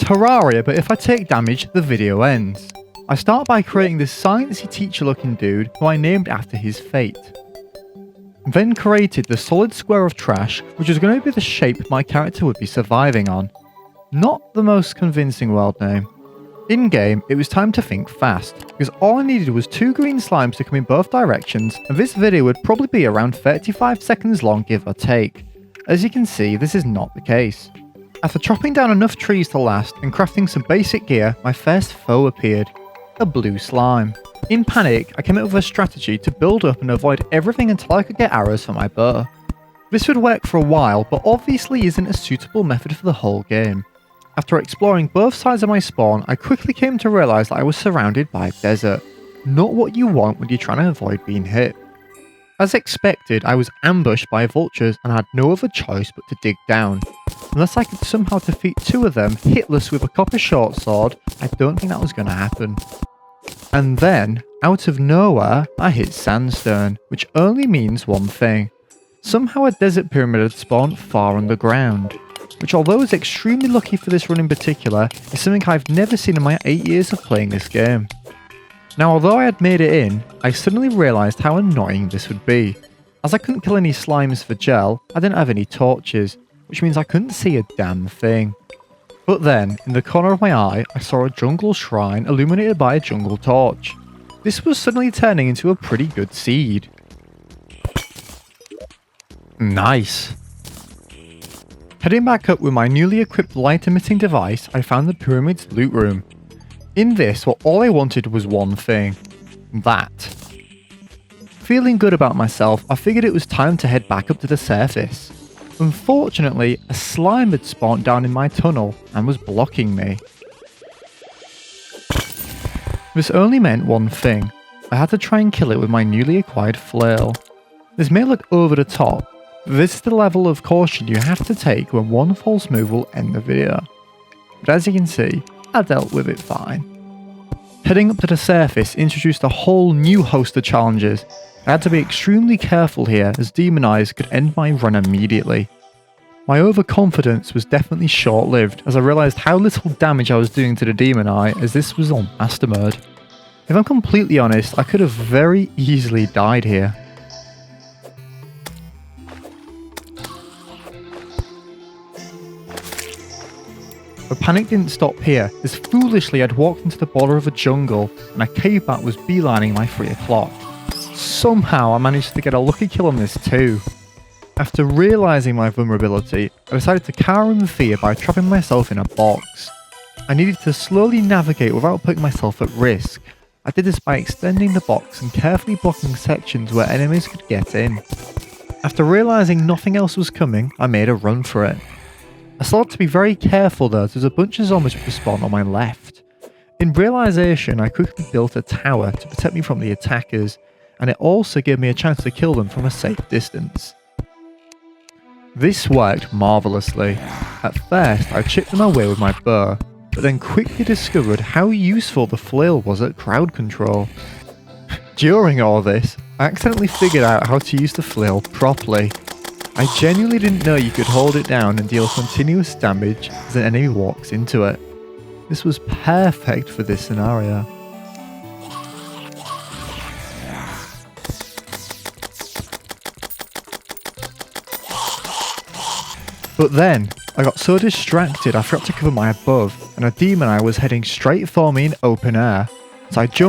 Terraria, but if I take damage, the video ends. I start by creating this sciencey teacher looking dude who I named after his fate. Then created the solid square of trash, which was going to be the shape my character would be surviving on. Not the most convincing world name. In game, it was time to think fast, because all I needed was 2 green slimes to come in both directions, and this video would probably be around 35 seconds long, give or take. As you can see, this is not the case. After chopping down enough trees to last and crafting some basic gear, my first foe appeared. A blue slime. In panic, I came up with a strategy to build up and avoid everything until I could get arrows for my bow. This would work for a while, but obviously isn't a suitable method for the whole game. After exploring both sides of my spawn, I quickly came to realise that I was surrounded by desert. Not what you want when you're trying to avoid being hit. As expected, I was ambushed by vultures and had no other choice but to dig down. Unless I could somehow defeat 2 of them hitless with a copper short sword, I don't think that was going to happen. And then, out of nowhere, I hit sandstone, which only means one thing. Somehow a desert pyramid had spawned far underground, which although is extremely lucky for this run in particular, is something I've never seen in my 8 years of playing this game. Now although I had made it in, I suddenly realised how annoying this would be. As I couldn't kill any slimes for gel, I didn't have any torches, which means I couldn't see a damn thing. But then, in the corner of my eye, I saw a jungle shrine illuminated by a jungle torch. This was suddenly turning into a pretty good seed. Nice. Heading back up with my newly equipped light emitting device, I found the pyramid's loot room. In this, all I wanted was one thing. That. Feeling good about myself, I figured it was time to head back up to the surface. Unfortunately, a slime had spawned down in my tunnel and was blocking me. This only meant one thing. I had to try and kill it with my newly acquired flail. This may look over the top, but this is the level of caution you have to take when one false move will end the video. But as you can see, I dealt with it fine. Heading up to the surface introduced a whole new host of challenges. I had to be extremely careful here as Demon Eyes could end my run immediately. My overconfidence was definitely short-lived as I realised how little damage I was doing to the Demon Eye as this was on master mode. If I'm completely honest, I could have very easily died here. But panic didn't stop here, as foolishly I'd walked into the border of a jungle and a cave bat was beelining my 3 o'clock. Somehow I managed to get a lucky kill on this too. After realising my vulnerability, I decided to cower in fear by trapping myself in a box. I needed to slowly navigate without putting myself at risk. I did this by extending the box and carefully blocking sections where enemies could get in. After realising nothing else was coming, I made a run for it. I still had to be very careful though, as a bunch of zombies would spawn on my left. In realisation, I quickly built a tower to protect me from the attackers, and it also gave me a chance to kill them from a safe distance. This worked marvellously. At first, I chipped them away with my bow, but then quickly discovered how useful the flail was at crowd control. During all this, I accidentally figured out how to use the flail properly. I genuinely didn't know you could hold it down and deal continuous damage as an enemy walks into it. This was perfect for this scenario. But then, I got so distracted I forgot to cover my above, and a demon eye was heading straight for me in open air, so I jumped